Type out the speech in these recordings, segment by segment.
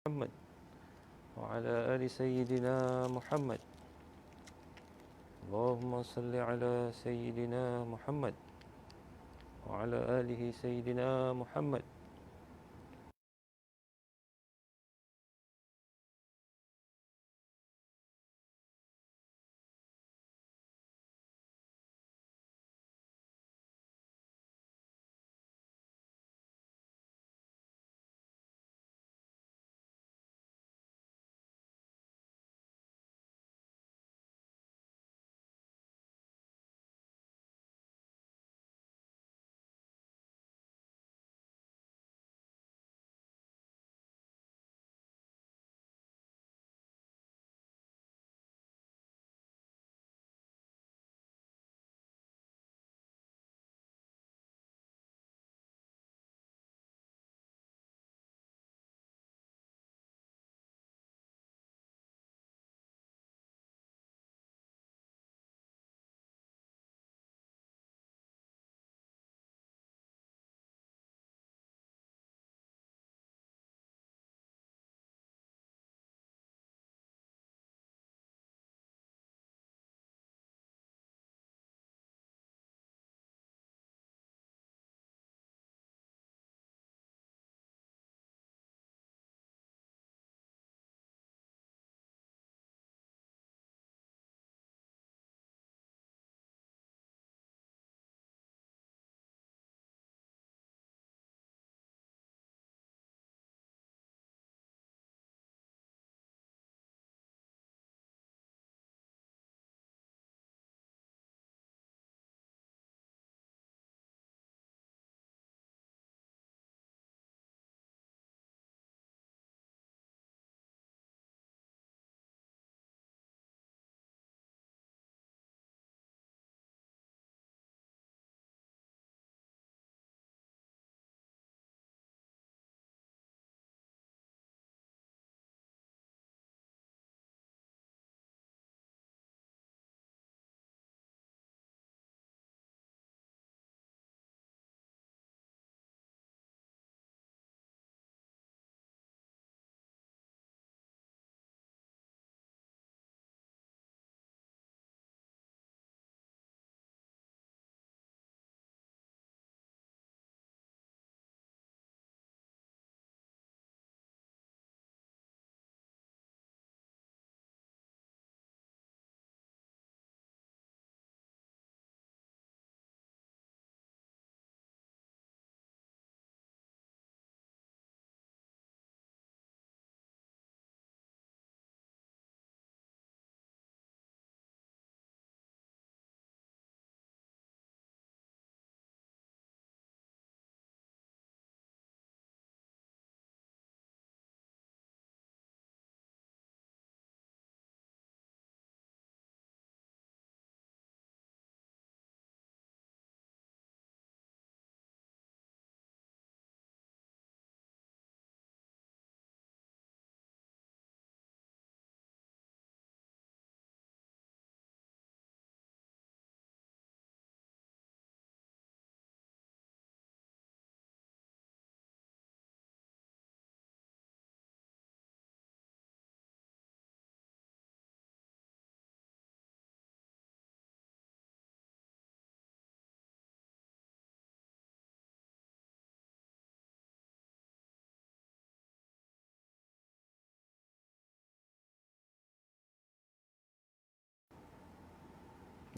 محمد وعلى آل سيدنا محمد. اللهم صل على سيدنا محمد وعلى آله سيدنا محمد.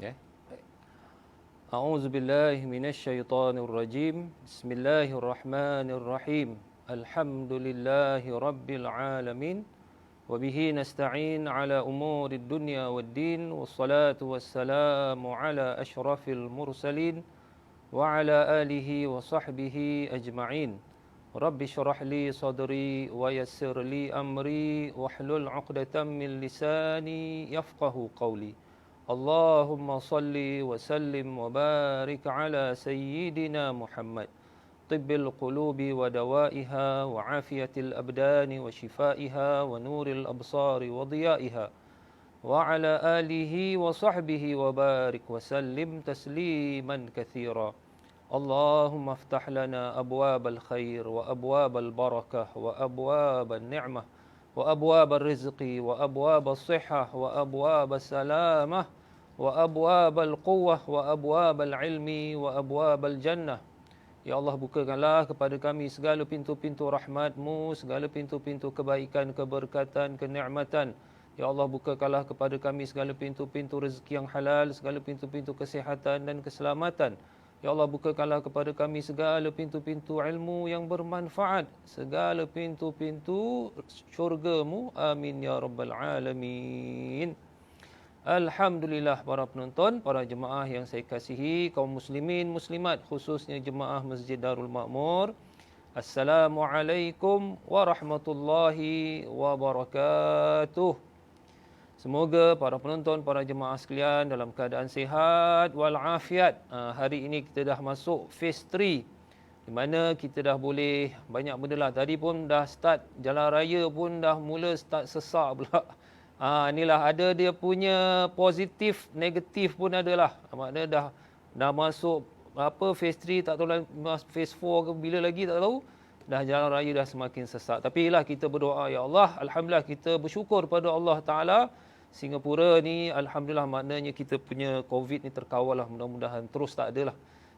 Ya. A'udzu billahi minasyaitonir rajim. Bismillahirrahmanirrahim. Alhamdulillahi rabbil alamin. Wa bihi nasta'in ala umurid dunya waddin. Wassalatu wassalamu ala asyrafil mursalin wa ala alihi wa sahbihi ajma'in. Rabbi syrah li sadri wa yassir li amri wahlul 'uqdatam min lisani yafqahu qawli. Allahumma salli wa sallim wa barik ala sayyidina Muhammad tibbil qulubi wa dawaiha wa afiyatil abdani wa shifaiha wa nuril absari wa diyaiha wa ala alihi wa sahbihi wa barik wa sallim tasliman katsira. اللهم افتح لنا أبواب الخير وأبواب البركة وأبواب النعمة وأبواب الرزق وأبواب الصحة وأبواب السلامة وأبواب القوة وأبواب العلم وأبواب الجنة. Ya Allah, bukakanlah kepada kami segala pintu-pintu rahmat-Mu, segala pintu-pintu kebaikan, keberkatan, kenikmatan. Ya Allah, bukakanlah kepada kami segala pintu-pintu rezeki yang halal, segala pintu-pintu kesihatan dan keselamatan. Ya Allah, bukakanlah kepada kami segala pintu-pintu ilmu yang bermanfaat, segala pintu-pintu syurga-Mu. Amin ya rabbal alamin. Alhamdulillah para penonton, para jemaah yang saya kasihi, kaum muslimin, muslimat, khususnya jemaah Masjid Darul Ma'mur. Assalamualaikum warahmatullahi wabarakatuh. Semoga para penonton, para jemaah sekalian dalam keadaan sihat walafiat. Hari ini kita dah masuk phase 3, di mana kita dah boleh banyak benda lah. Tadi pun dah start jalan raya pun dah mula start sesak pula. Inilah ada dia punya positif, negatif pun adalah. Maknanya dah masuk phase 3, tak tahu lah phase 4 ke bila lagi tak tahu. Dah jalan raya dah semakin sesak. Tapi lah kita berdoa, ya Allah, alhamdulillah kita bersyukur pada Allah Taala. Singapura ni alhamdulillah maknanya kita punya COVID ni terkawal lah, mudah-mudahan terus tak ada lah.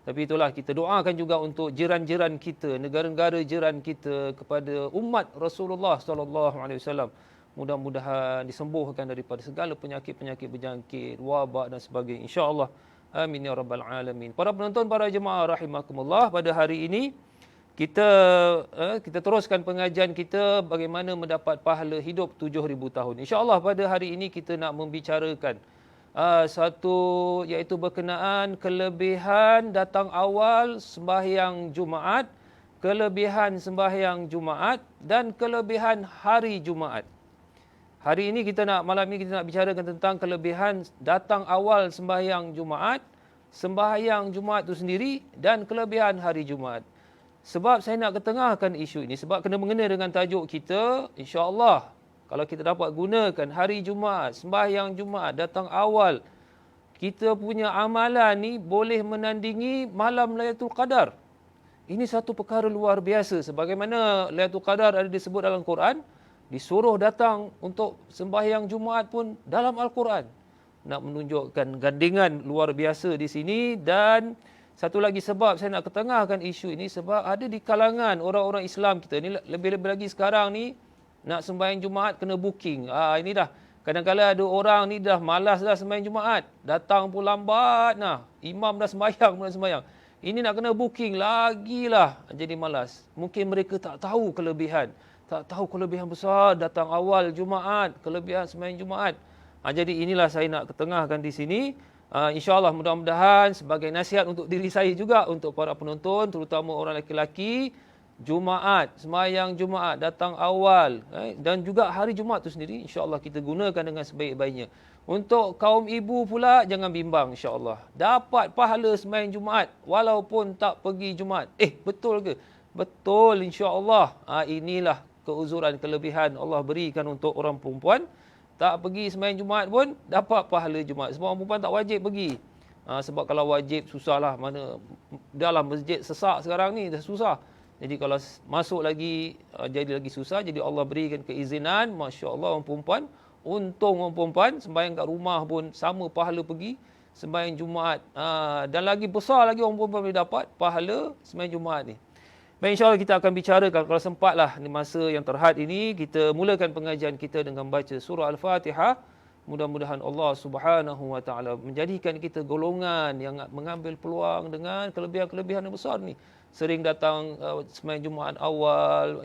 Tapi itulah kita doakan juga untuk jiran-jiran kita, negara-negara jiran kita, kepada umat Rasulullah sallallahu alaihi wasallam. Mudah-mudahan disembuhkan daripada segala penyakit-penyakit berjangkit, wabak dan sebagainya, insya-Allah. Amin ya rabbal alamin. Para penonton, para jemaah rahimakumullah, pada hari ini kita teruskan pengajian kita bagaimana mendapat pahala hidup 7,000 tahun. Insya-Allah pada hari ini kita nak membicarakan satu, iaitu berkenaan kelebihan datang awal sembahyang Jumaat, kelebihan sembahyang Jumaat dan kelebihan hari Jumaat. Hari ini malam ini kita nak bicarakan tentang kelebihan datang awal sembahyang Jumaat, sembahyang Jumaat itu sendiri dan kelebihan hari Jumaat. Sebab saya nak ketengahkan isu ini, sebab kena mengena dengan tajuk kita, insya-Allah kalau kita dapat gunakan hari Jumaat, sembahyang Jumaat datang awal, kita punya amalan ni boleh menandingi malam Lailatul Qadar. Ini satu perkara luar biasa. Sebagaimana Lailatul Qadar ada disebut dalam Quran, disuruh datang untuk sembahyang Jumaat pun dalam Al-Quran. Nak menunjukkan gandingan luar biasa di sini. Dan satu lagi sebab saya nak ketengahkan isu ini, sebab ada di kalangan orang-orang Islam kita ni, lebih-lebih lagi sekarang ni, nak sembahyang Jumaat kena booking. Ini dah, kadang-kadang ada orang ni dah malas dah sembahyang Jumaat. Datang pun lambat, imam dah sembahyang pun dah sembahyang. Ini nak kena booking, lagilah jadi malas. Mungkin mereka tak tahu kelebihan. Tak tahu kelebihan besar datang awal Jumaat, kelebihan sembahyang Jumaat. Jadi inilah saya nak ketengahkan di sini. InsyaAllah mudah-mudahan sebagai nasihat untuk diri saya juga, untuk para penonton, terutama orang lelaki-lelaki, Jumaat, sembahyang Jumaat datang awal, dan juga hari Jumaat itu sendiri, insyaAllah kita gunakan dengan sebaik-baiknya. Untuk kaum ibu pula, jangan bimbang, insyaAllah. Dapat pahala sembahyang Jumaat, walaupun tak pergi Jumaat. Betul ke? Betul, insyaAllah. Inilah keuzuran, kelebihan Allah berikan untuk orang perempuan. Tak pergi sembahyang Jumaat pun dapat pahala Jumaat. Sebab orang perempuan tak wajib pergi. Sebab kalau wajib susahlah, mana dalam masjid sesak sekarang ni dah susah. Jadi kalau masuk lagi jadi lagi susah. Jadi Allah berikan keizinan, masya-Allah, orang perempuan. Untung orang perempuan sembahyang kat rumah pun sama pahala pergi sembahyang Jumaat. Dan lagi besar lagi orang perempuan boleh dapat pahala sembahyang Jumaat ni. Baik, insyaAllah kita akan bicara, kalau sempatlah di masa yang terhad ini, kita mulakan pengajian kita dengan baca surah Al-Fatihah. Mudah-mudahan Allah Subhanahu Wa Taala menjadikan kita golongan yang mengambil peluang dengan kelebihan-kelebihan yang besar ni. Sering datang sembahyang Jumaat awal,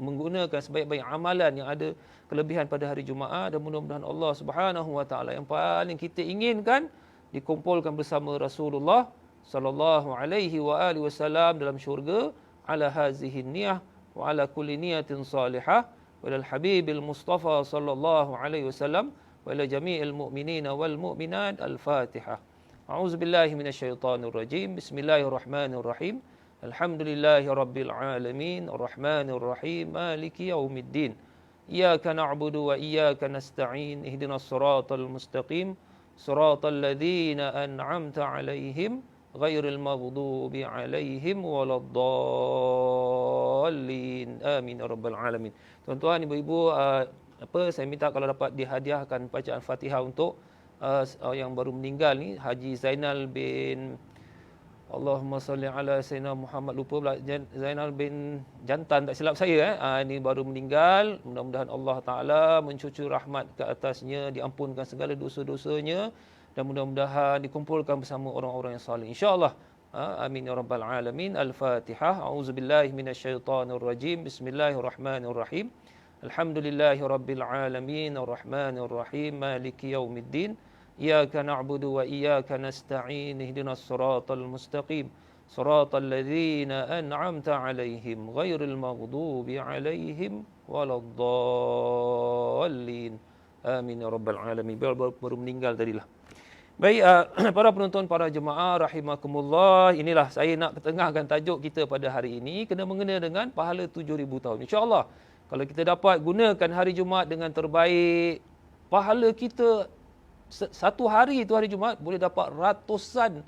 menggunakan sebaik-baik amalan yang ada kelebihan pada hari Jumaat, dan mudah-mudahan Allah Subhanahu Wa Taala yang paling kita inginkan dikumpulkan bersama Rasulullah sallallahu alaihi wa alihi wasallam dalam syurga, ala hazihi niyah wa ala kulli niyatin salihah wa ilal habibil mustafa sallallahu alaihi wasallam wa ila jami'il mu'minina wal mu'minat. Al-Fatihah. A'udzu billahi minasyaitonir rajim. Bismillahirrahmanirrahim. Alhamdulillahi rabbil alamin, arrahmanir rahim, maliki yaumiddin. Iyyaka na'budu wa iyyaka nasta'in. Ihdinas siratal mustaqim, siratal ladzina an'amta 'alaihim ghairil maghdubi alaihim waladdallin. Amin ya rabbal alamin. Tuan-tuan, ibu-ibu, saya minta kalau dapat dihadiahkan bacaan Fatihah untuk yang baru meninggal ni, Haji Zainal bin, Allahumma salli ala Sayyidina Muhammad, lupa pula, Zainal bin Jantan, tak silap saya. Ini baru meninggal. Mudah-mudahan Allah Ta'ala mencucur rahmat ke atasnya, diampunkan segala dosa-dosanya, dan mudah-mudahan dikumpulkan bersama orang-orang yang salih, insyaAllah. Amin ya rabbal alamin. Al-Fatihah. A'udzubillahi minasyaitanirrajim. Bismillahirrahmanirrahim. Alhamdulillahi rabbil alamin. Ar-Rahmanir-Rahim. Maliki yaumiddin. Iyyaka na'budu wa iyyaka nasta'in. Ihdinas siratal mustaqim. Siratal ladzina an'amta 'alaihim ghairil maghdubi 'alaihim waladdallin. Amin ya rabbal alamin. Baru meninggal tadilah. Baik, para penonton, para jemaah rahimakumullah, inilah saya nak ketengahkan tajuk kita pada hari ini kena mengena dengan pahala 7,000 tahun. InsyaAllah, kalau kita dapat gunakan hari Jumaat dengan terbaik, pahala kita satu hari itu hari Jumaat boleh dapat ratusan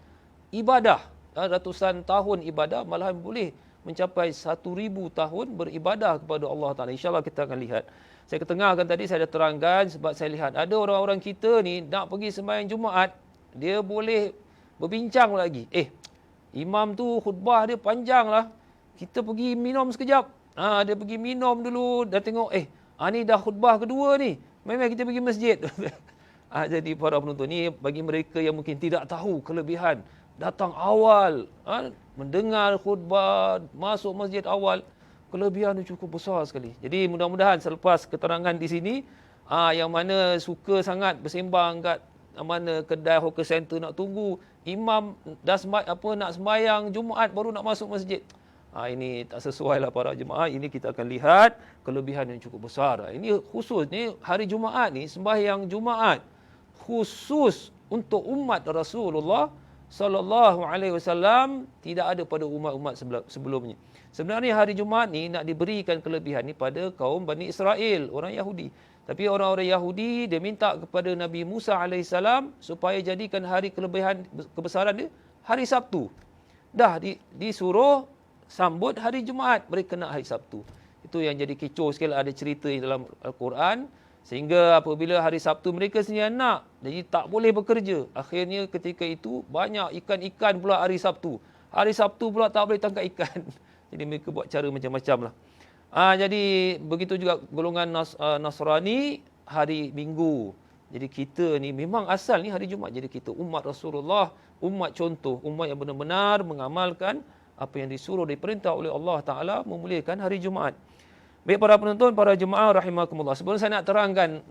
ibadah, ratusan tahun ibadah, malahan boleh mencapai 1,000 tahun beribadah kepada Allah Ta'ala. InsyaAllah kita akan lihat. Saya ketengahkan tadi, saya dah terangkan sebab saya lihat ada orang-orang kita ni nak pergi sembahyang Jumaat, dia boleh berbincang lagi. Imam tu khutbah dia panjang lah, kita pergi minum sekejap. Dia pergi minum dulu, dah tengok, ni dah khutbah kedua ni, memang kita pergi masjid. Jadi para penonton ni, bagi mereka yang mungkin tidak tahu kelebihan datang awal, mendengar khutbah, masuk masjid awal, kelebihan itu cukup besar sekali. Jadi mudah-mudahan selepas keterangan di sini, yang mana suka sangat bersembang kat mana kedai hawker center nak tunggu imam dah nak sembahyang Jumaat baru nak masuk masjid. Ini tak sesuai lah para jemaah. Ini kita akan lihat kelebihan yang cukup besar. Ini khusus ni hari Jumaat ni, sembahyang Jumaat khusus untuk umat Rasulullah sallallahu alaihi wasallam, tidak ada pada umat-umat sebelumnya. Sebenarnya hari Jumaat ni nak diberikan kelebihan ni pada kaum Bani Israel, orang Yahudi. Tapi orang-orang Yahudi dia minta kepada Nabi Musa alaihissalam supaya jadikan hari kelebihan kebesaran dia hari Sabtu. Dah disuruh sambut hari Jumaat, mereka nak hari Sabtu. Itu yang jadi kecoh sekali, ada cerita dalam Al-Quran. Sehingga apabila hari Sabtu mereka sendiri nak, jadi tak boleh bekerja. Akhirnya ketika itu banyak ikan-ikan pula hari Sabtu. Hari Sabtu pula tak boleh tangkap ikan. Jadi mereka buat cara macam-macam lah. Jadi begitu juga golongan Nasrani hari Minggu. Jadi kita ni memang asal ni hari Jumaat. Jadi kita umat Rasulullah, umat contoh, umat yang benar-benar mengamalkan apa yang disuruh, diperintah oleh Allah Ta'ala, memuliakan hari Jumaat. Baik para penonton, para jemaah rahimakumullah. Sebelum saya nak terangkan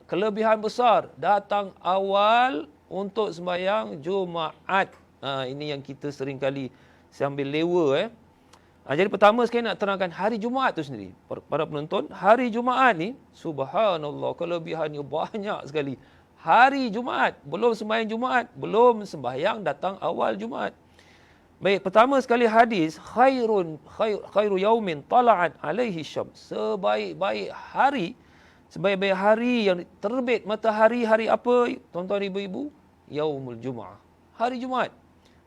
kelebihan besar datang awal untuk sembahyang Jumaat. Ini yang kita seringkali sambil lewa. Jadi pertama sekali nak terangkan hari Jumaat tu sendiri. Para penonton, hari Jumaat ni, subhanallah, kelebihannya banyak sekali. Hari Jumaat, belum sembahyang Jumaat, belum sembahyang datang awal Jumaat. Baik, pertama sekali hadis, khairu yaumin tala'at alaihi syams. Sebaik-baik hari yang terbit matahari, hari apa? Tuan-tuan ibu-ibu, yaumul Jum'ah. Hari Jumaat.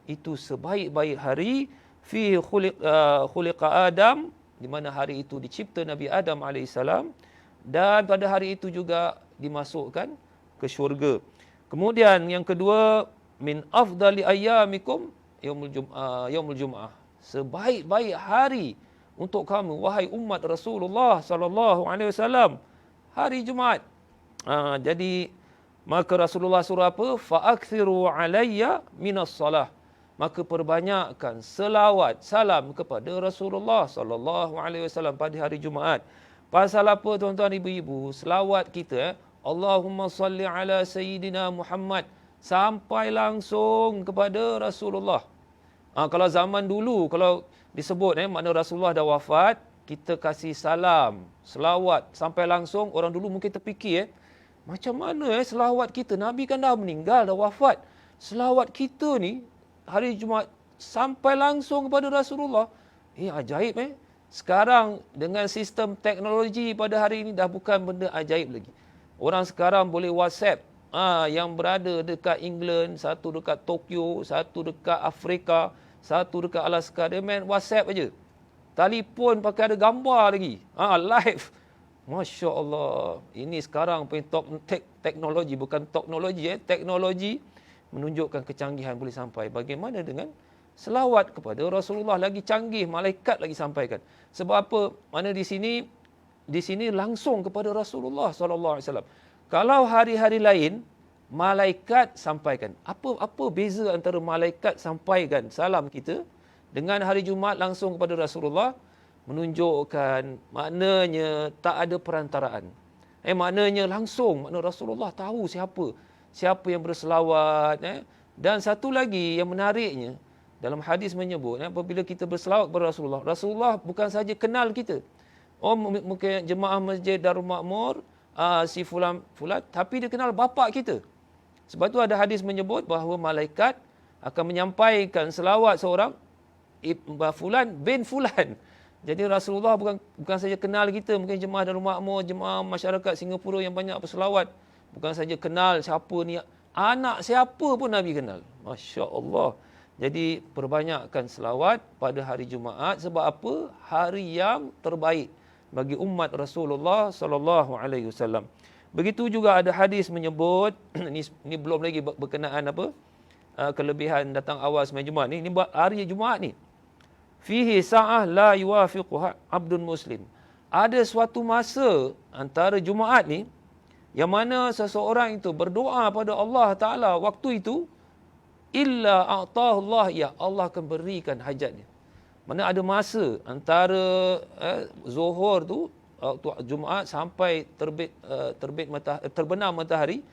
Itu sebaik-baik hari. Fi khuliqa Adam, di mana hari itu dicipta Nabi Adam alaihissalam, dan pada hari itu juga dimasukkan ke syurga. Kemudian yang kedua, min afdali ayyamikum yaumul Jum'ah. Sebaik-baik hari untuk kamu wahai umat Rasulullah sallallahu alaihi wasallam, hari Jumaat. Jadi maka Rasulullah suruh apa? Fa aktsiru alayya minas salah. Maka perbanyakkan selawat salam kepada Rasulullah sallallahu alaihi wasallam pada hari Jumaat. Pasal apa tuan-tuan ibu-ibu? Selawat kita, Allahumma salli ala sayyidina Muhammad, sampai langsung kepada Rasulullah. Kalau zaman dulu, kalau disebut makna Rasulullah dah wafat, kita kasih salam, selawat sampai langsung, orang dulu mungkin terfikir, macam mana selawat kita? Nabi kan dah meninggal, dah wafat. Selawat kita ni hari Jumaat sampai langsung kepada Rasulullah. Ajaib Sekarang dengan sistem teknologi pada hari ini dah bukan benda ajaib lagi. Orang sekarang boleh WhatsApp, yang berada dekat England, satu dekat Tokyo, satu dekat Afrika, satu dekat Alaska, dia main WhatsApp aja. Telefon pakai ada gambar lagi. Live. Masya Allah. Ini sekarang punya teknologi, bukan teknologi. Teknologi menunjukkan kecanggihan boleh sampai. Bagaimana dengan selawat kepada Rasulullah, lagi canggih, malaikat lagi sampaikan. Sebab apa? Mana di sini langsung kepada Rasulullah sallallahu alaihi wasallam. Kalau hari-hari lain malaikat sampaikan. Apa beza antara malaikat sampaikan salam kita dengan hari Jumaat langsung kepada Rasulullah? Menunjukkan maknanya tak ada perantaraan. Maknanya langsung, makna Rasulullah tahu siapa yang berselawat. Dan satu lagi yang menariknya, dalam hadis menyebut, apabila kita berselawat kepada Rasulullah bukan saja kenal kita. Mungkin jemaah masjid Darul Makmur, si fulan, tapi dia kenal bapa kita. Sebab tu ada hadis menyebut bahawa malaikat akan menyampaikan selawat seorang fulan bin fulan. Jadi Rasulullah bukan saja kenal kita, mungkin jemaah Darul Makmur, jemaah masyarakat Singapura yang banyak berselawat, bukan saja kenal siapa ni, anak siapa pun Nabi kenal. Masya Allah. Jadi perbanyakkan selawat pada hari Jumaat. Sebab apa? Hari yang terbaik bagi umat Rasulullah sallallahu alaihi wasallam. Begitu juga ada hadis menyebut, ni belum lagi berkenaan kelebihan datang awal sembahyang Jumaat ni. Ini hari Jumaat ni. Fihi sa'ah la yuwafiquha abdun muslim. Ada suatu masa antara Jumaat ni yang mana seseorang itu berdoa pada Allah Ta'ala waktu itu, illa a'tahu Allah, ya Allah akan berikan hajatnya. Mana ada masa antara zuhur tu, waktu Jumaat sampai terbenam matahari,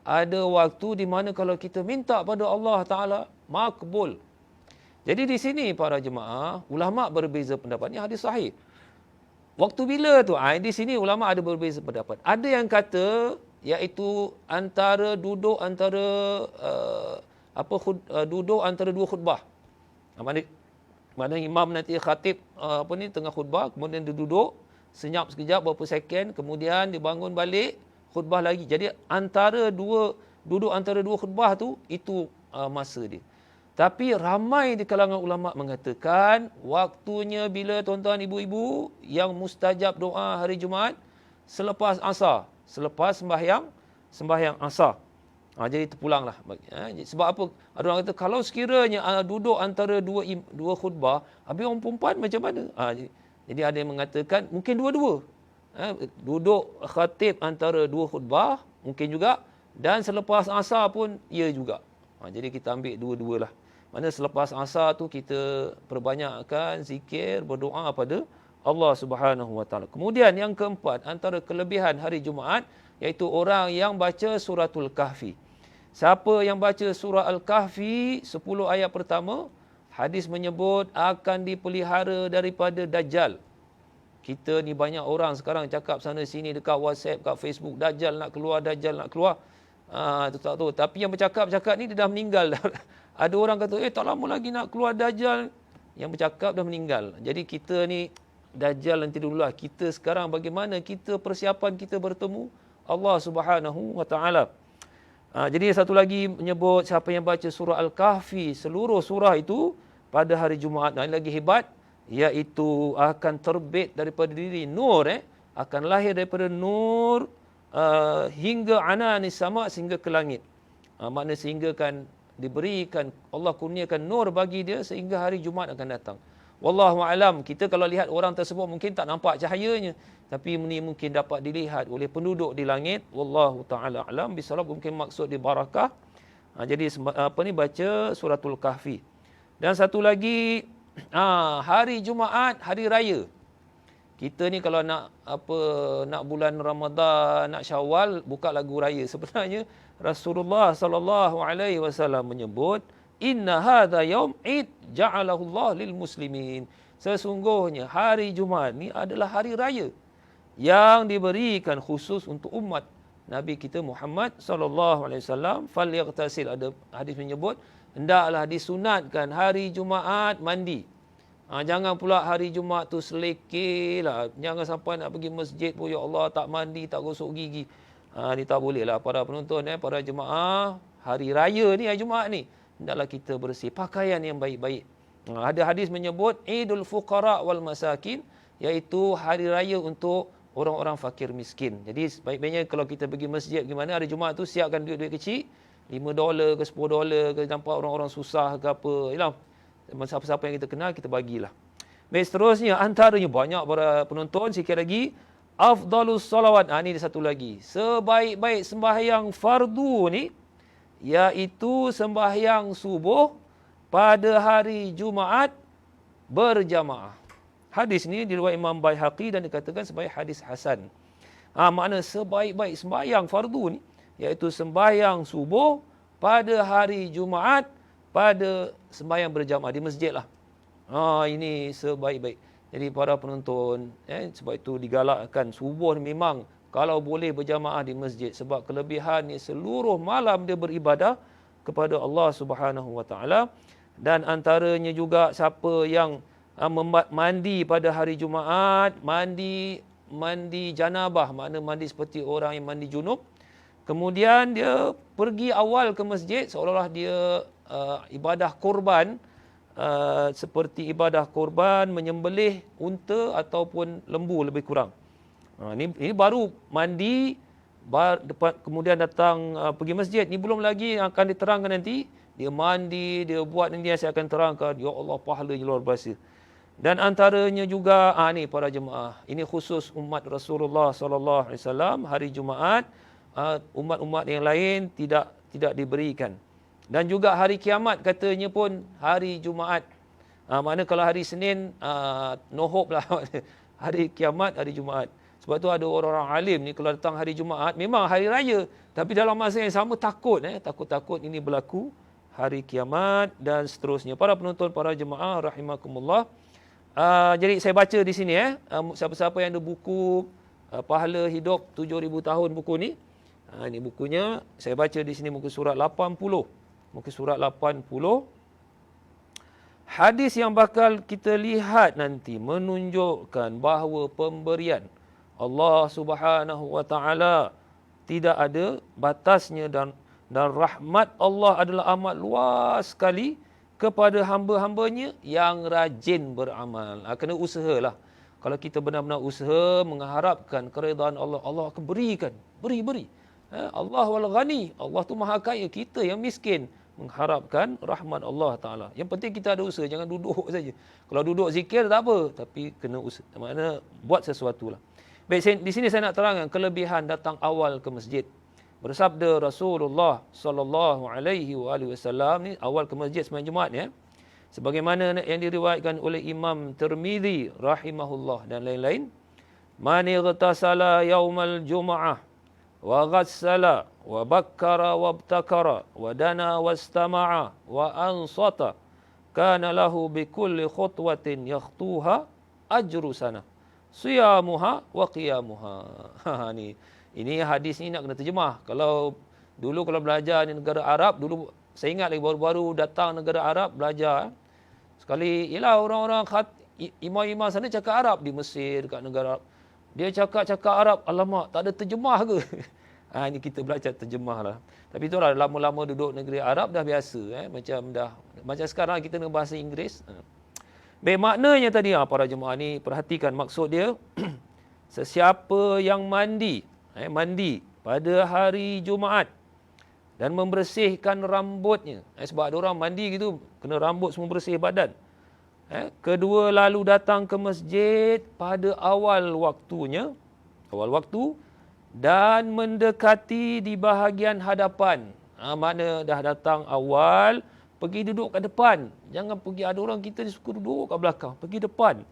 ada waktu di mana kalau kita minta pada Allah Ta'ala, makbul. Jadi di sini para jemaah, ulama berbeza pendapat. Ini hadis sahih. Waktu bila tu? Di sini ulama ada berbeza pendapat. Ada yang kata iaitu duduk antara dua khutbah. Mana imam nanti khatib tengah khutbah, kemudian dia duduk senyap sekejap beberapa second, kemudian dia bangun balik khutbah lagi. Jadi duduk antara dua khutbah tu, itu masa dia. Tapi ramai di kalangan ulama mengatakan waktunya bila tuan-tuan ibu-ibu yang mustajab doa hari Jumaat selepas asar, selepas sembahyang asar. Jadi terpulanglah. Sebab apa? Ada orang kata kalau sekiranya duduk antara dua khutbah, habis orang perempuan macam mana? Jadi ada yang mengatakan mungkin dua-dua. Duduk khatib antara dua khutbah mungkin juga, dan selepas asar pun ia juga. Jadi kita ambil dua-dua lah. Mana selepas asar tu kita perbanyakkan zikir, berdoa pada Allah Subhanahu Wa Taala. Kemudian yang keempat, antara kelebihan hari Jumaat, iaitu orang yang baca suratul Kahfi. Siapa yang baca surah Al-Kahfi 10 ayat pertama, hadis menyebut akan dipelihara daripada Dajjal. Kita ni banyak orang sekarang cakap sana sini dekat WhatsApp, kat Facebook, Dajjal nak keluar, Dajjal nak keluar. Tu tak tahu. Tapi yang bercakap-cakap ni dia dah meninggal dah. Ada orang kata, tak lama lagi nak keluar Dajjal. Yang bercakap dah meninggal. Jadi kita ni, Dajjal nanti dululah. Kita sekarang bagaimana kita persiapan kita bertemu Allah Subhanahu Wa Taala. Jadi satu lagi menyebut siapa yang baca surah Al-Kahfi, seluruh surah itu pada hari Jumaat. Ini lagi hebat, iaitu akan terbit daripada diri nur, akan lahir daripada nur hingga ananis sama, sehingga ke langit. Makna sehingga kan diberikan, Allah kurniakan nur bagi dia sehingga hari Jumaat akan datang. Wallahu alam, kita kalau lihat orang tersebut mungkin tak nampak cahayanya, tapi ini mungkin dapat dilihat oleh penduduk di langit. Wallahu taala alam bisawab, mungkin maksud di barakah. Jadi baca suratul Kahfi. Dan satu lagi, hari Jumaat, hari raya. Kita ni kalau nak bulan Ramadan, nak Syawal, buka lagu raya. Sebenarnya Rasulullah sallallahu alaihi wasallam menyebut, inna hadza yaum id ja'alahu Allah lil muslimin. Sesungguhnya hari Jumaat ni adalah hari raya yang diberikan khusus untuk umat Nabi kita Muhammad sallallahu alaihi wasallam. Falyaghtasil, ada hadis menyebut hendaklah disunatkan hari Jumaat mandi. Jangan pula hari Jumaat tu selekeh lah. Jangan sampai nak pergi masjid pun, ya Allah, tak mandi, tak gosok gigi. Ni tak boleh lah para penonton, para jemaah, hari raya ni, hari Jumaat ni, hendaklah kita bersih, pakaian yang baik-baik. Ada hadis menyebut Idul Fuqara wal Masakin, iaitu hari raya untuk orang-orang fakir miskin. Jadi sebaik-baiknya kalau kita pergi masjid gimana hari Jumaat tu, siapkan duit-duit kecil, $5 ke $10 ke, nampak orang-orang susah ke apa, yalah, siapa-siapa yang kita kenal kita bagilah. Baik, seterusnya antaranya banyak para penonton, sikit lagi afdalus salawat. Ini satu lagi, sebaik-baik sembahyang fardu ni, iaitu sembahyang subuh pada hari Jumaat berjamaah. Hadis ni diriwayatkan Imam Baihaqi dan dikatakan sebagai hadis hasan. Makna sebaik-baik sembahyang fardu ni, iaitu sembahyang subuh pada hari Jumaat, pada sembahyang berjamaah di masjid lah. Ini sebaik-baik. Jadi para penonton, sebab itu digalakkan subuh memang kalau boleh berjamaah di masjid, sebab kelebihan ni seluruh malam dia beribadah kepada Allah Subhanahu Wa Taala. Dan antaranya juga siapa yang mandi pada hari Jumaat, mandi janabah, makna mandi seperti orang yang mandi junub. Kemudian dia pergi awal ke masjid seolah-olah dia ibadah korban, seperti ibadah korban menyembelih unta ataupun lembu lebih kurang. Ini baru mandi, kemudian datang pergi masjid. Ini belum lagi yang akan diterangkan nanti. Dia mandi, dia buat ini, saya akan terangkan. Ya Allah, pahalanya luar biasa. Dan antaranya juga ni para jemaah, ini khusus umat Rasulullah sallallahu alaihi wasallam, hari Jumaat, umat-umat yang lain tidak diberikan. Dan juga hari kiamat katanya pun hari Jumaat. Makna kalau hari Senin no hope lah. Hari kiamat hari Jumaat. Sebab tu ada orang-orang alim ni kalau datang hari Jumaat, memang hari raya, tapi dalam masa yang sama takut takut ini berlaku hari kiamat dan seterusnya. Para penonton, para jemaah rahimakumullah. Jadi saya baca di sini siapa-siapa yang ada buku Pahala Hidup 7,000 tahun buku ni. Ini bukunya, saya baca di sini muka surat 80. Muka surat 80. Hadis yang bakal kita lihat nanti menunjukkan bahawa pemberian Allah Subhanahu Wa Taala tidak ada batasnya, dan rahmat Allah adalah amat luas sekali kepada hamba-hambanya yang rajin beramal. Kena usahalah. Kalau kita benar-benar usaha mengharapkan keredaan Allah, Allah akan berikan. Beri. Allah wal ghani. Allah tu maha kaya, kita yang miskin mengharapkan rahmat Allah Ta'ala. Yang penting kita ada usaha, jangan duduk saja. Kalau duduk zikir tak apa, tapi kena usaha. Maknanya buat sesuatu lah. Baik, di sini saya nak terangkan kelebihan datang awal ke masjid. Bersabda Rasulullah sallallahu alaihi wasallam ni, awal ke masjid sembahyang Jumaat ya. Sebagaimana yang diriwayatkan oleh Imam Tirmizi rahimahullah dan lain-lain. Man ightasala yaumal jum'ah wa ghassala wa bakkara wa abtakara wa dana wastama'a wa ansata kana lahu bi kulli khutwatin yakhtuha ajru sana siyamuha wa qiyamuha. Ini hadis ni nak kena terjemah. Kalau belajar di negara Arab, dulu saya ingat lagi baru-baru datang negara Arab belajar. Sekali ialah orang-orang imam-imam sana cakap Arab di Mesir, dekat negara Arab. Dia cakap Arab, alamak tak ada terjemah ke? Ini kita belajar terjemah lah. Tapi itulah lama-lama duduk negeri Arab dah biasa. Macam sekarang kita nak bahasa Inggeris. Baik, maknanya tadi para jemaah ni perhatikan maksud dia. Sesiapa yang mandi pada hari Jumaat dan membersihkan rambutnya. Sebab ada orang mandi gitu, kena rambut semua bersih badan. Kedua, lalu datang ke masjid pada awal waktu, dan mendekati di bahagian hadapan. Makna dah datang awal, pergi duduk kat depan. Jangan pergi, ada orang kita ni suka duduk kat belakang, pergi depan.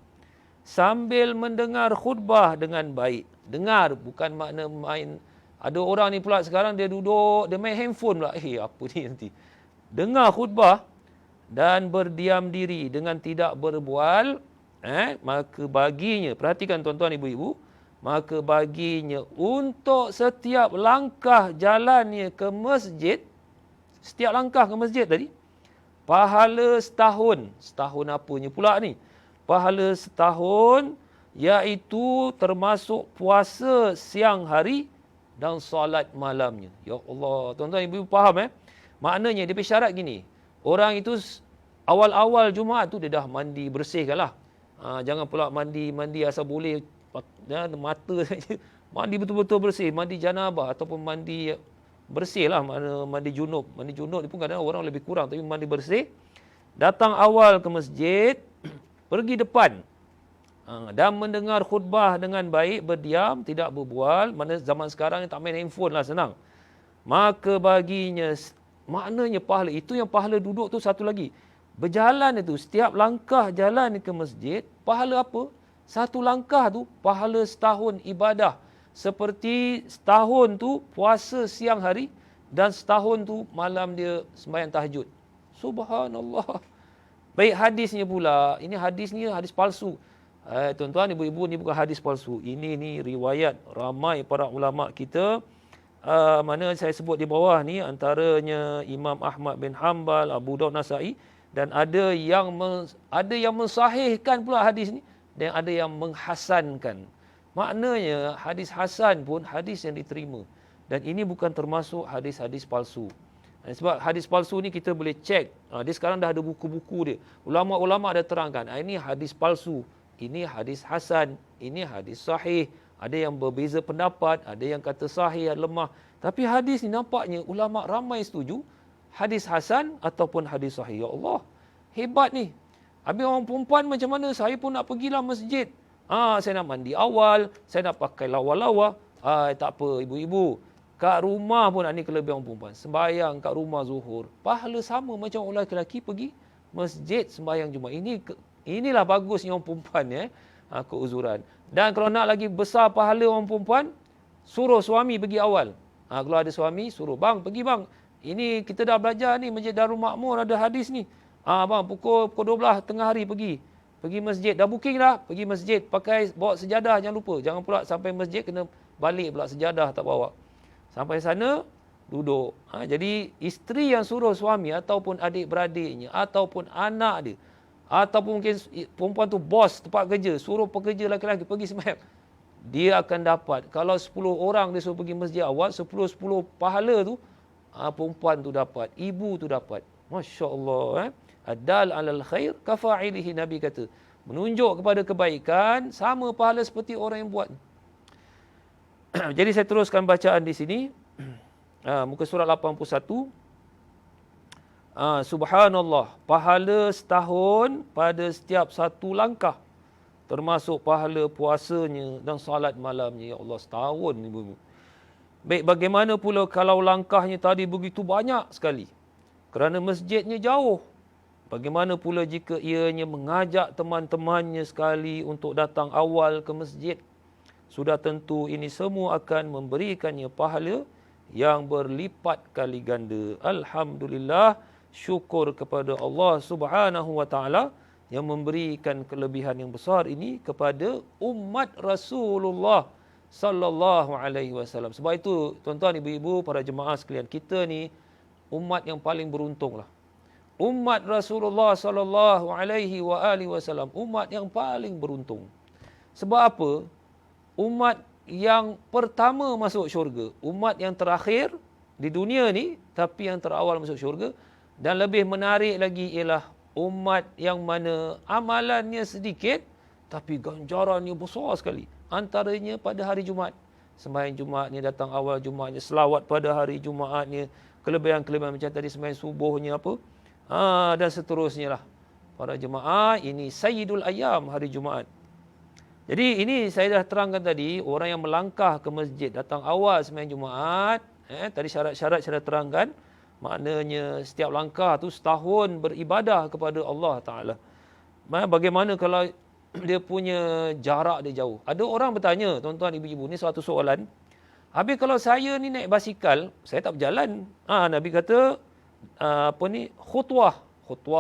Sambil mendengar khutbah dengan baik. Dengar, bukan makna main. Ada orang ni pula sekarang dia duduk, dia main handphone pula. Apa ni nanti? Dengar khutbah dan berdiam diri dengan tidak berbual, maka baginya, perhatikan tuan-tuan ibu-ibu, maka baginya untuk setiap langkah jalannya ke masjid, setiap langkah ke masjid tadi, pahala setahun. Setahun apanya pula ni? Pahala setahun, iaitu termasuk puasa siang hari dan solat malamnya. Ya Allah, tuan-tuan ibu faham Maknanya dia bersyarat gini. Orang itu awal-awal Jumaat tu dia dah mandi bersihkan lah. Jangan pula mandi asal boleh mata saja. Mandi betul-betul bersih, mandi janabah ataupun mandi bersih lah, mandi junub. Mandi junub ni pun kadang orang lebih kurang, tapi mandi bersih. Datang awal ke masjid, pergi depan dan mendengar khutbah dengan baik, berdiam, tidak berbual. Mana zaman sekarang ni tak main handphone lah, senang. Maka baginya, maknanya pahala, itu yang pahala duduk tu satu lagi. Berjalan itu, setiap langkah jalan ke masjid, pahala apa? Satu langkah tu, pahala setahun ibadah. Seperti setahun tu puasa siang hari dan setahun tu malam dia sembahyang tahajud. Subhanallah. Baik hadisnya pula, ini hadis palsu. Tuan-tuan, ibu-ibu, ni bukan hadis palsu. Ini ni riwayat ramai para ulama kita. Mana saya sebut di bawah ni antaranya Imam Ahmad bin Hanbal, Abu Daud, Nasa'i, dan ada yang mensahihkan pula hadis ni dan ada yang menghasankan. Maknanya hadis hasan pun hadis yang diterima. Dan ini bukan termasuk hadis-hadis palsu. Sebab hadis palsu ni kita boleh cek. Dia sekarang dah ada buku-buku dia. Ulama-ulama dah terangkan. Ini hadis palsu. Ini hadis hasan. Ini hadis sahih. Ada yang berbeza pendapat. Ada yang kata sahih dan lemah. Tapi hadis ni nampaknya ulama ramai setuju. Hadis hasan ataupun hadis sahih. Ya Allah, hebat ni. Habis orang perempuan macam mana? Saya pun nak pergilah masjid. Saya nak mandi awal, saya nak pakai lawa-lawa. Tak apa ibu-ibu. Kat rumah pun ni kelebihan orang perempuan. Sembayang kat rumah zuhur. Pahala sama macam orang lelaki pergi masjid sembayang Jumaat. Inilah bagusnya orang perempuan keuzuran. Dan kalau nak lagi besar pahala orang perempuan, suruh suami pergi awal. Kalau ada suami, suruh, bang, pergi bang. Ini kita dah belajar ni, Masjid Darul Makmur ada hadis ni. Bang, pukul 12 tengah hari pergi masjid. Dah booking dah, pergi masjid. Bawa sejadah, jangan lupa. Jangan pula sampai masjid kena balik pula sejadah tak bawa. Sampai sana, duduk. Jadi, isteri yang suruh suami ataupun adik-beradiknya, ataupun anak dia, ataupun mungkin perempuan tu bos tempat kerja, suruh pekerja lelaki-lelaki pergi sembahyang. Dia akan dapat. Kalau 10 orang dia suruh pergi masjid awal, 10 pahala tu, perempuan tu dapat. Ibu tu dapat. Masya Allah. Adal alal khair kafa'ilihi, Nabi kata. Menunjuk kepada kebaikan, sama pahala seperti orang yang buat. Jadi saya teruskan bacaan di sini. Muka surat 81. Subhanallah. Pahala setahun pada setiap satu langkah. Termasuk pahala puasanya dan salat malamnya. Ya Allah, setahun ibu-ibu. Baik, bagaimana pula kalau langkahnya tadi begitu banyak sekali? Kerana masjidnya jauh. Bagaimana pula jika ianya mengajak teman-temannya sekali untuk datang awal ke masjid? Sudah tentu ini semua akan memberikannya pahala yang berlipat kali ganda. Alhamdulillah, syukur kepada Allah Subhanahu wa taala yang memberikan kelebihan yang besar ini kepada umat Rasulullah sallallahu alaihi wasallam. Sebab itu, tuan-tuan, ibu-ibu, para jemaah sekalian, kita ni umat yang paling beruntunglah. Umat Rasulullah sallallahu alaihi wasallam, umat yang paling beruntung. Sebab apa? Umat yang pertama masuk syurga, umat yang terakhir di dunia ni tapi yang terawal masuk syurga, dan lebih menarik lagi ialah umat yang mana amalannya sedikit tapi ganjarannya besar sekali. Antaranya pada hari Jumaat. Sembahyang Jumaatnya, datang awal Jumaatnya, selawat pada hari Jumaatnya, kelebihan-kelebihan macam tadi sembahyang subuhnya apa? Dan seterusnya lah. Para jemaah, ini Sayyidul Ayyam, hari Jumaat. Jadi ini saya dah terangkan tadi, orang yang melangkah ke masjid, datang awal sembahyang Jumaat, tadi syarat-syarat saya dah terangkan, maknanya setiap langkah tu setahun beribadah kepada Allah Ta'ala. Bagaimana kalau dia punya jarak dia jauh? Ada orang bertanya, tuan-tuan, ibu-ibu, ni suatu soalan. Habis kalau saya ni naik basikal, saya tak berjalan. Nabi kata, khutwah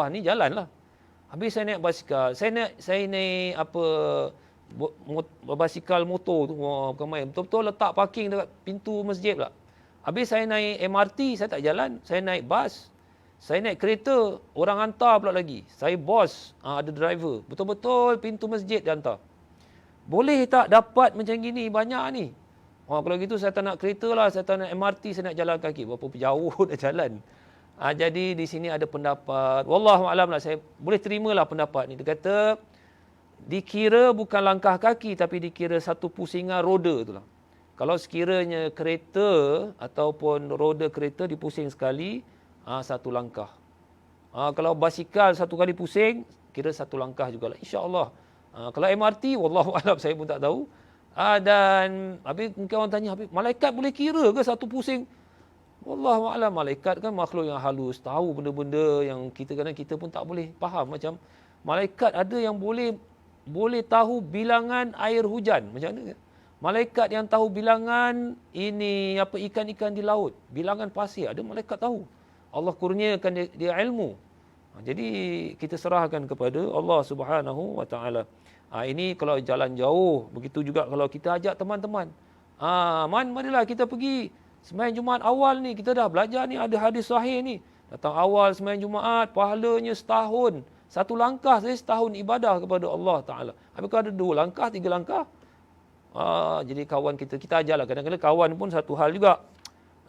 ni jalan lah. Habis saya naik basikal, saya naik basikal motor tu, bukan main. Betul-betul letak parking dekat pintu masjid pula. Habis saya naik MRT, saya tak jalan. Saya naik bas, saya naik kereta, orang hantar pula lagi. Saya bos, ada driver. Betul-betul pintu masjid dia hantar. Boleh tak dapat macam gini banyak ni? Kalau gitu saya tak nak kereta lah, saya tak nak MRT, saya nak jalan kaki. Berapa jauh nak jalan. Jadi di sini ada pendapat. Wallahualam lah, saya boleh terimalah pendapat ni. Dia kata, dikira bukan langkah kaki, tapi dikira satu pusingan roda tu lah. Kalau sekiranya kereta ataupun roda kereta dipusing sekali, satu langkah. Kalau basikal satu kali pusing, kira satu langkah jugalah. InsyaAllah. Kalau MRT, wallahualam saya pun tak tahu. Dan habis mungkin orang tanya, habis malaikat boleh kira ke satu pusing? Wallahualam, malaikat kan makhluk yang halus, tahu benda-benda yang kita kadang kita pun tak boleh faham. Macam malaikat ada yang boleh tahu bilangan air hujan. Macam mana? Malaikat yang tahu bilangan ini ikan-ikan di laut, bilangan pasir, ada malaikat tahu. Allah kurniakan dia ilmu. Jadi kita serahkan kepada Allah Subhanahu wa taala. Ini kalau jalan jauh, begitu juga kalau kita ajak teman-teman. Marilah kita pergi sembahyang Jumaat awal ni, kita dah belajar ni, ada hadis sahih ni. Datang awal sembahyang Jumaat, pahalanya setahun. Satu langkah saja setahun ibadah kepada Allah Ta'ala. Habis kalau ada 2 langkah, 3 langkah. Jadi kawan kita ajarlah. Kadang-kadang kawan pun satu hal juga.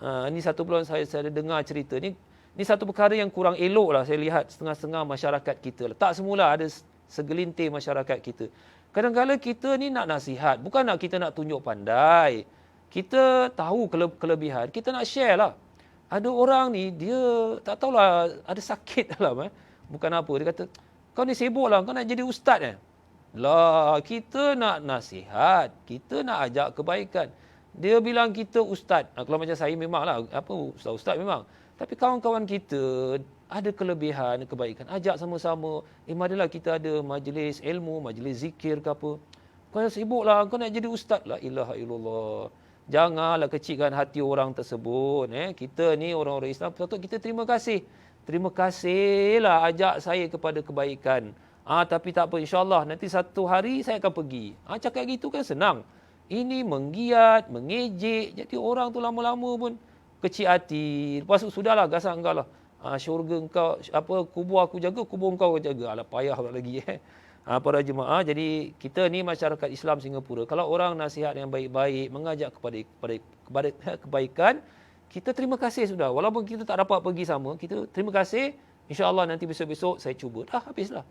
Ini satu peluang saya ada dengar cerita. Ni satu perkara yang kurang elok lah saya lihat setengah-setengah masyarakat kita. Tak semula, ada segelintir masyarakat kita. Kadang-kadang kita ni nak nasihat. Bukan kita nak tunjuk pandai. Kita tahu kelebihan. Kita nak share lah. Ada orang ni, dia tak tahulah ada sakit dalam. Bukan apa. Dia kata, kau ni sibuk lah. Kau nak jadi ustaz . Lah, kita nak nasihat. Kita nak ajak kebaikan. Dia bilang kita ustaz. Kalau macam saya memanglah. Ustaz memang. Tapi kawan-kawan kita ada kelebihan, kebaikan. Ajak sama-sama. Marilah kita ada majlis ilmu, majlis zikir ke apa. Kau sibuk lah. Kau nak jadi ustaz. La ilaha illallah. Janganlah kecilkan hati orang tersebut. Kita ni orang-orang Islam, betul-betul kita terima kasih. Terima kasihlah ajak saya kepada kebaikan. Tapi tak apa, insyaAllah nanti satu hari saya akan pergi. Cakap gitu kan senang. Ini menggiat, mengejek. Jadi orang tu lama-lama pun kecil hati. Lepas tu sudahlah, gasak engkau lah. Syurga engkau, kubur aku jaga, kubur engkau jaga. Alah, payah pula lagi. Para jemaah, jadi kita ni masyarakat Islam Singapura, kalau orang nasihat yang baik-baik, mengajak kepada kebaikan, kita terima kasih sudah. Walaupun kita tak dapat pergi sama, kita terima kasih. InsyaAllah nanti besok-besok saya cuba. Dah habislah.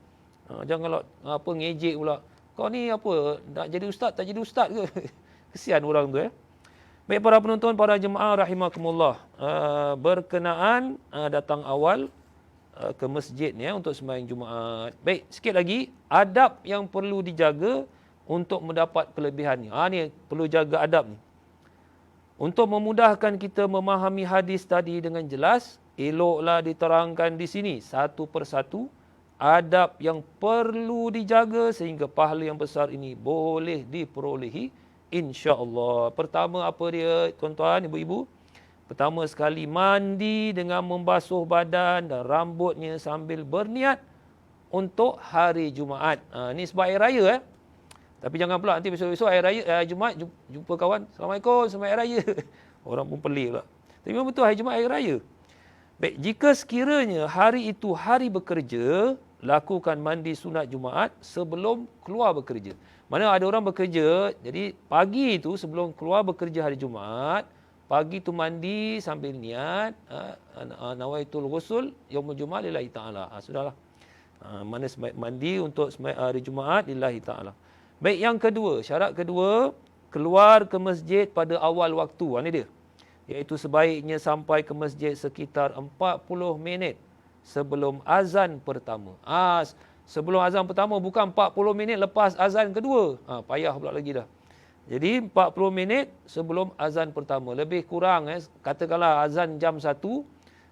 Janganlah ngejek pula. Kau ni nak jadi ustaz, tak jadi ustaz ke? Kesian orang tu. Baik para penonton, para jemaah rahimakumullah. Berkenaan datang awal ke masjid ni untuk sembahyang Jumaat. Baik, sikit lagi adab yang perlu dijaga untuk mendapat kelebihan ni. Ni perlu jaga adab ni. Untuk memudahkan kita memahami hadis tadi dengan jelas, eloklah diterangkan di sini satu persatu adab yang perlu dijaga sehingga pahala yang besar ini boleh diperolehi insya-Allah. Pertama apa dia, tuan-tuan, ibu-ibu? Pertama sekali, mandi dengan membasuh badan dan rambutnya sambil berniat untuk hari Jumaat. Ini sebab air raya. Tapi jangan pula nanti besok-besok air raya, Jumaat, jumpa kawan. Assalamualaikum, selamat air raya. Orang pun pelik pula. Tapi memang betul hari Jumaat air raya. Baik, jika sekiranya hari itu hari bekerja, lakukan mandi sunat Jumaat sebelum keluar bekerja. Mana ada orang bekerja, jadi pagi itu sebelum keluar bekerja hari Jumaat, pagi tu mandi sambil niat nawaitul ghusl yaumul jumaah lillahi taala. Sudahlah. Mana mandi untuk hari Jumaat lillahi taala. Baik, yang kedua, syarat kedua, keluar ke masjid pada awal waktu. Ini dia. Iaitu sebaiknya sampai ke masjid sekitar 40 minit sebelum azan pertama. Sebelum azan pertama, bukan 40 minit lepas azan kedua. Payah pula lagi dah. Jadi 40 minit sebelum azan pertama. Lebih kurang, katakanlah azan jam 1.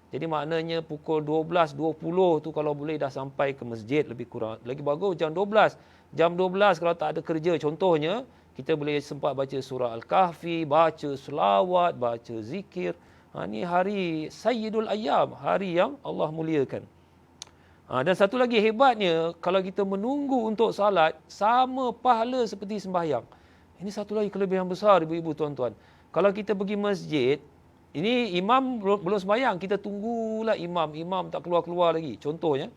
Jadi maknanya pukul 12.20 tu kalau boleh dah sampai ke masjid, lebih kurang. Lagi bagus jam 12. Jam 12 kalau tak ada kerja, contohnya, kita boleh sempat baca surah Al-Kahfi, baca selawat, baca zikir. Ini hari Sayyidul Ayyam, hari yang Allah muliakan. Dan satu lagi hebatnya, kalau kita menunggu untuk salat, sama pahala seperti sembahyang. Ini satu lagi kelebihan besar, ibu-ibu, tuan-tuan. Kalau kita pergi masjid, ini imam belum sembahyang, kita tunggulah imam tak keluar-keluar lagi. Contohnya,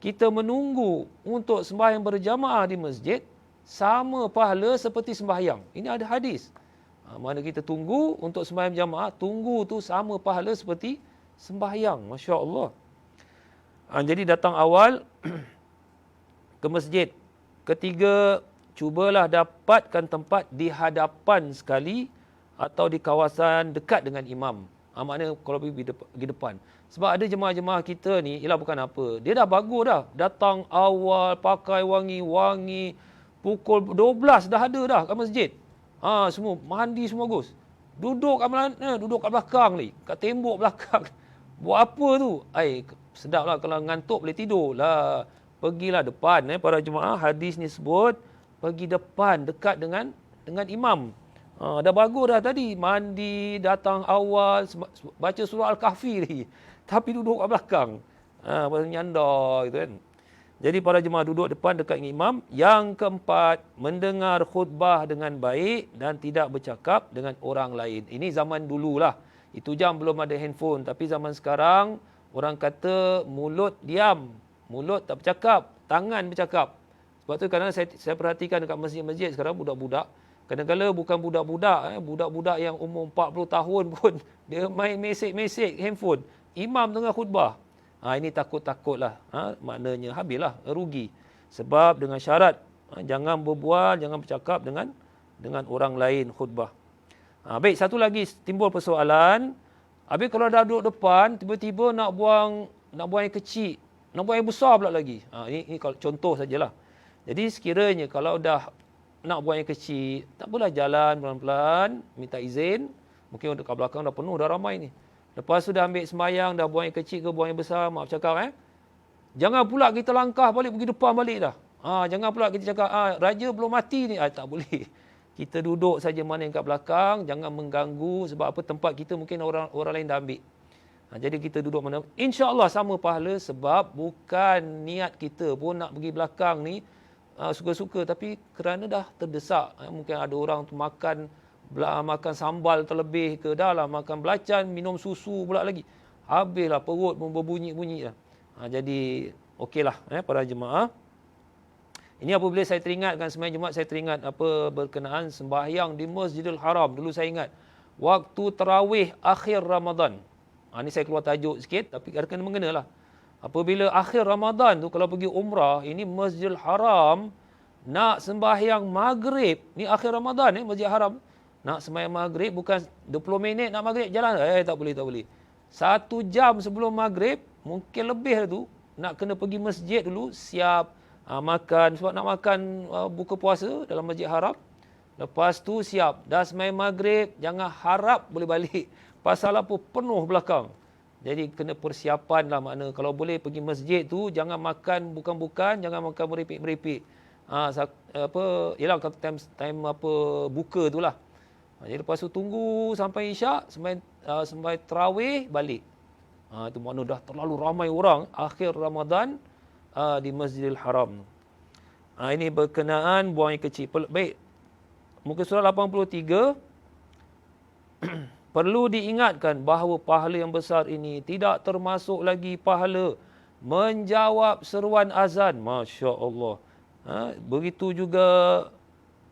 kita menunggu untuk sembahyang berjamaah di masjid, sama pahala seperti sembahyang. Ini ada hadis. Mana kita tunggu untuk sembahyang jamaah, tunggu tu sama pahala seperti sembahyang. Masya Allah. Jadi datang awal ke masjid. Ketiga, cubalah dapatkan tempat di hadapan sekali atau di kawasan dekat dengan imam. Maknanya kalau pergi depan. Sebab ada jemaah-jemaah kita ni, ialah bukan apa. Dia dah bagus dah. Datang awal, pakai wangi-wangi. Pukul 12 dah ada dah kat masjid. Semua mandi semua bagus. Duduk kat mana? Duduk kat belakang ni. Kat tembok belakang. Buat apa tu? Sedap lah kalau ngantuk boleh tidur lah. Pergilah depan. Para jemaah, hadis ni sebut. Pergi depan, dekat dengan imam. Dah bagus dah tadi. Mandi, datang awal, baca surah Al-Kahfi lagi. Tapi duduk kat belakang. Nyandar gitu kan. Jadi para jemaah duduk depan dekat dengan imam. Yang keempat, mendengar khutbah dengan baik dan tidak bercakap dengan orang lain. Ini zaman dululah. Itu jam belum ada handphone. Tapi zaman sekarang, orang kata mulut diam. Mulut tak bercakap. Tangan bercakap. Sebab tu kadang saya perhatikan dekat masjid-masjid sekarang budak-budak. Kadang-kadang bukan budak-budak. Budak-budak yang umur 40 tahun pun. Dia main mesej-mesej handphone. Imam tengah khutbah. Ini takut-takutlah. Maknanya habislah, rugi. Sebab dengan syarat, jangan berbual, jangan bercakap dengan orang lain khutbah. Baik, satu lagi timbul persoalan. Habis kalau dah duduk depan, tiba-tiba nak buang yang kecil. Nak buang yang besar pula lagi. Ini kalau contoh sajalah. Jadi sekiranya kalau dah nak buang yang kecil, tak apalah, jalan pelan-pelan, minta izin. Mungkin dekat belakang dah penuh, dah ramai ni. Lepas tu dah ambil sembahyang, dah buang yang kecil ke buang yang besar, maaf cakap Jangan pula kita langkah balik, pergi depan balik dah. Jangan pula kita cakap, raja belum mati ni. Tak boleh. Kita duduk saja mana yang kat belakang, jangan mengganggu. Sebab apa, tempat kita mungkin orang lain dah ambil. Jadi kita duduk mana. InsyaAllah sama pahala sebab bukan niat kita pun nak pergi belakang ni suka-suka. Tapi kerana dah terdesak. Mungkin ada orang tu makan sambal terlebih ke, dah lah makan belacan, minum susu pula lagi. Habislah perut pun berbunyi-bunyi dah. Jadi okeylah para jemaah. Ini apabila saya teringatkan sembahyang Jumaat, saya teringat berkenaan sembahyang di Masjidil Haram. Dulu saya ingat waktu tarawih akhir Ramadan. Ini saya keluar tajuk sikit tapi kena mengena lah. Apabila akhir Ramadan tu kalau pergi umrah, ini Masjidil Haram nak sembahyang maghrib, ni akhir Ramadan Masjid Haram. Nak sembahyang maghrib, bukan 20 minit nak maghrib jalan. Tak boleh. 1 jam sebelum maghrib, mungkin lebih tu, nak kena pergi masjid dulu, siap makan. Sebab nak makan buka puasa dalam Masjid Haram. Lepas tu siap. Dah sembahyang maghrib, jangan harap boleh balik. Pasal apa? Penuh belakang. Jadi kena persiapan lah makna. Kalau boleh pergi masjid tu, jangan makan bukan-bukan, jangan makan meripik-meripik. Yelah time buka tu lah. Jadi lepas tu tunggu sampai isyak, sampai tarawih, balik. Itu makna dah terlalu ramai orang akhir Ramadan di Masjidil Haram. Ini berkenaan buang yang kecil. Baik. Muka surat 83. Perlu diingatkan bahawa pahala yang besar ini tidak termasuk lagi pahala menjawab seruan azan. Masya Allah. Begitu juga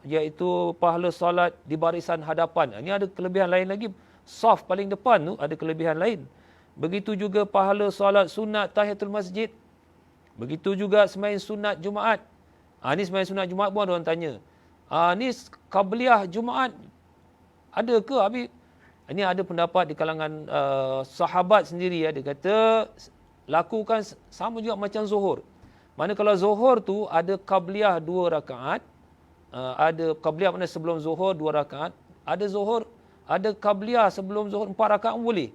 iaitu pahala salat di barisan hadapan. Ini ada kelebihan lain lagi. Saf paling depan tu ada kelebihan lain. Begitu juga pahala salat sunat tahiyatul masjid. Begitu juga sembahyang sunat Jumaat. Ini sembahyang sunat Jumaat pun ada orang tanya. Ni qabliyah Jumaat ada ke? Habis ini ada pendapat di kalangan sahabat sendiri. Dia kata lakukan sama juga macam zuhur. Mana kalau zuhur tu ada qabliyah 2 rakaat. Ada qabliyah mana sebelum zuhur 2 rakaat. Ada qabliyah sebelum zuhur 4 rakaat pun boleh.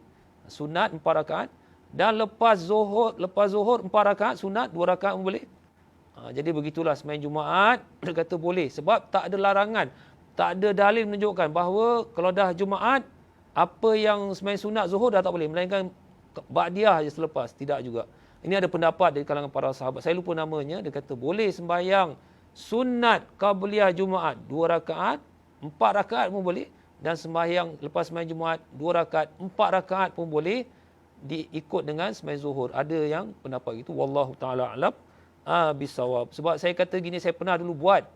Sunat 4 rakaat. Dan lepas zuhur 4 rakaat, sunat 2 rakaat pun boleh. Jadi begitulah sembahyang Jumaat, dia kata boleh. Sebab tak ada larangan. Tak ada dalil menunjukkan bahawa kalau dah Jumaat, apa yang sembahyang sunat zuhur dah tak boleh. Melainkan ba'diyah je selepas. Tidak juga. Ini ada pendapat dari kalangan para sahabat. Saya lupa namanya. Dia kata boleh sembahyang sunat qabliyah Jumaat 2 rakaat, 4 rakaat pun boleh. Dan sembahyang lepas sembahyang Jumaat 2 rakaat, 4 rakaat pun boleh diikut dengan sembahyang zuhur. Ada yang pendapat itu. Wallahu ta'ala alam bisawab. Sebab saya kata gini, saya pernah dulu buat.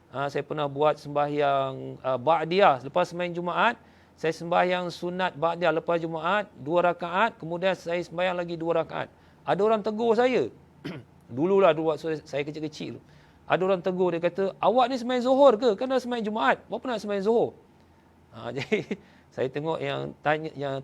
Saya pernah buat sembahyang ba'diyah lepas sembahyang Jumaat. Saya sembahyang sunat ba'diyah lepas Jumaat 2 rakaat, kemudian saya sembahyang lagi 2 rakaat. Ada orang tegur saya. Dululah waktu saya kecil-kecil. Ada orang tegur, dia kata, "Awak ni sembahyang Zuhur ke? Kan dah sembahyang Jumaat. Berapa nak sembahyang Zuhur?" Jadi saya tengok yang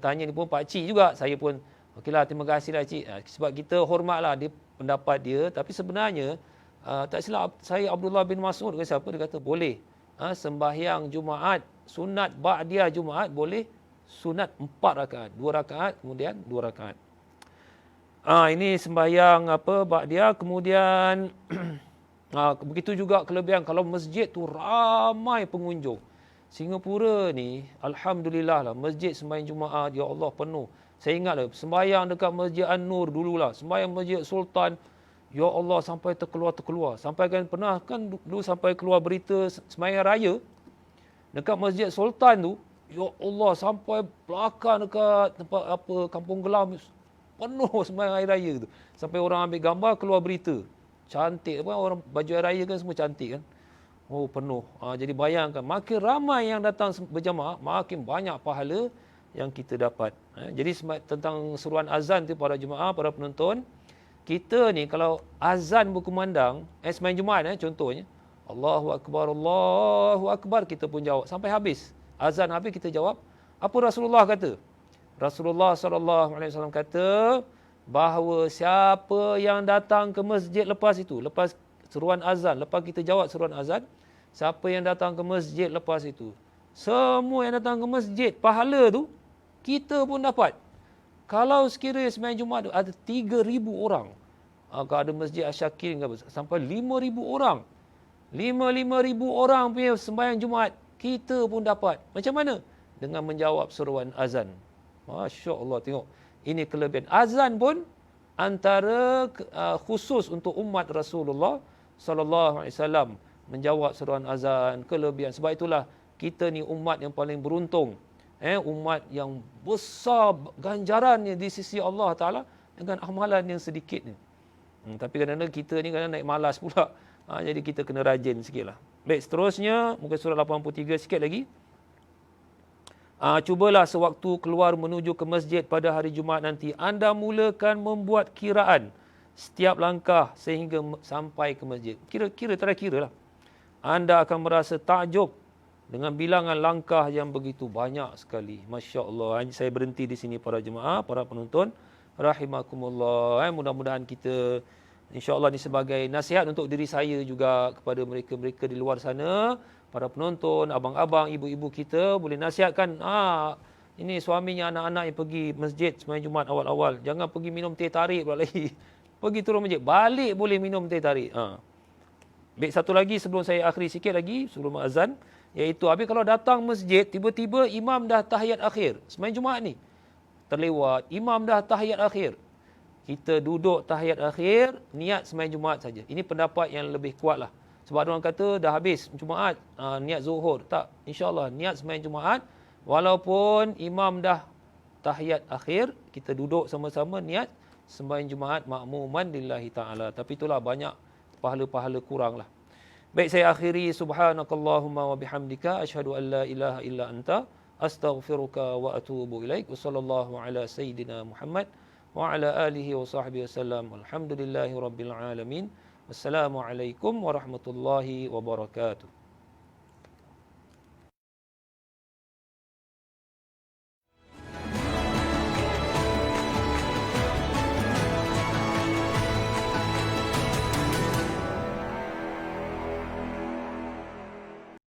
tanya ni pun pak cik juga. Saya pun okeylah, terima kasihlah cik. Sebab kita hormatlah dia pendapat dia, tapi sebenarnya tak silap saya Abdullah bin Mas'ud ke siapa, dia kata boleh. Sembahyang Jumaat, sunat ba'diyah Jumaat boleh sunat 4 rakaat. 2 rakaat, kemudian 2 rakaat. Ini sembahyang ba'diyah, kemudian begitu juga kelebihan kalau masjid tu ramai pengunjung. Singapura ni alhamdulillah lah, masjid sembahyang Jumaat ya Allah penuh. Saya ingatlah sembahyang dekat Masjid An-Nur dululah, sembahyang Masjid Sultan, ya Allah sampai terkeluar. Sampai kan pernah kan dulu sampai keluar berita sembahyang raya dekat Masjid Sultan tu, ya Allah sampai belakang dekat tempat Kampung Gelam penuh sembahyang hari raya tu. Sampai orang ambil gambar keluar berita. Cantik apa, orang baju hari raya kan semua cantik kan. Oh penuh. Jadi bayangkan makin ramai yang datang berjamaah, makin banyak pahala yang kita dapat. Jadi tentang seruan azan tu para jemaah, para penonton, kita ni kalau azan berkumandang, sembahyang Jumaat contohnya, Allahu Akbar, kita pun jawab sampai habis. Azan habis kita jawab. Apa Rasulullah kata? Rasulullah SAW kata bahawa siapa yang datang ke masjid lepas itu, lepas seruan azan, lepas kita jawab seruan azan, siapa yang datang ke masjid lepas itu, semua yang datang ke masjid, pahala tu kita pun dapat. Kalau sekiranya sembahyang Jumaat tu ada 3,000 orang, kalau ada Masjid Asyakir sampai 5,000 orang, 5,000 orang punya sembahyang Jumaat, kita pun dapat. Macam mana? Dengan menjawab seruan azan. Masya Allah, tengok. Ini kelebihan. Azan pun antara khusus untuk umat Rasulullah sallallahu alaihi wasallam, menjawab seruan azan, kelebihan. Sebab itulah kita ni umat yang paling beruntung. Umat yang besar ganjarannya di sisi Allah Ta'ala dengan amalan yang sedikit ni. Tapi kadang-kadang kita ni kadang naik malas pula. Jadi kita kena rajin sikit lah. Baik, seterusnya, muka surat 83 sikit lagi. Cubalah sewaktu keluar menuju ke masjid pada hari Jumaat nanti, anda mulakan membuat kiraan setiap langkah sehingga sampai ke masjid. Kira lah. Anda akan merasa takjub dengan bilangan langkah yang begitu banyak sekali. Masya Allah. Saya berhenti di sini para jemaah, para penonton. Rahimakumullah. Mudah-mudahan kita, insya-Allah ni sebagai nasihat untuk diri saya juga kepada mereka-mereka di luar sana, para penonton, abang-abang, ibu-ibu kita boleh nasihatkan, ini suaminya anak-anak yang pergi masjid sembahyang Jumaat awal-awal, jangan pergi minum teh tarik pula lagi. Pergi turun masjid, balik boleh minum teh tarik. Baik, satu lagi sebelum saya akhiri sikit lagi sebelum azan, iaitu habis kalau datang masjid tiba-tiba imam dah tahiyat akhir. Sembahyang Jumaat ni terlewat, imam dah tahiyat akhir. Kita duduk tahiyat akhir, niat sembahyang Jumaat saja. Ini pendapat yang lebih kuat lah. Sebab ada orang kata dah habis Jumaat, niat Zuhur. Tak, insya-Allah niat sembahyang Jumaat, walaupun imam dah tahiyat akhir, kita duduk sama-sama niat sembahyang Jumaat makmuman lillahi ta'ala. Tapi itulah banyak pahala-pahala kurang lah. Baik, saya akhiri subhanakallahumma wa bihamdika asyhadu an la ilaha illa anta astaghfiruka wa atubu ilaik. Wassallallahu ala sayyidina Muhammad wa ala alihi wa sahbihi wasallam. Alhamdulillahi rabbil alamin. Wassalamualaikum warahmatullahi wabarakatuh.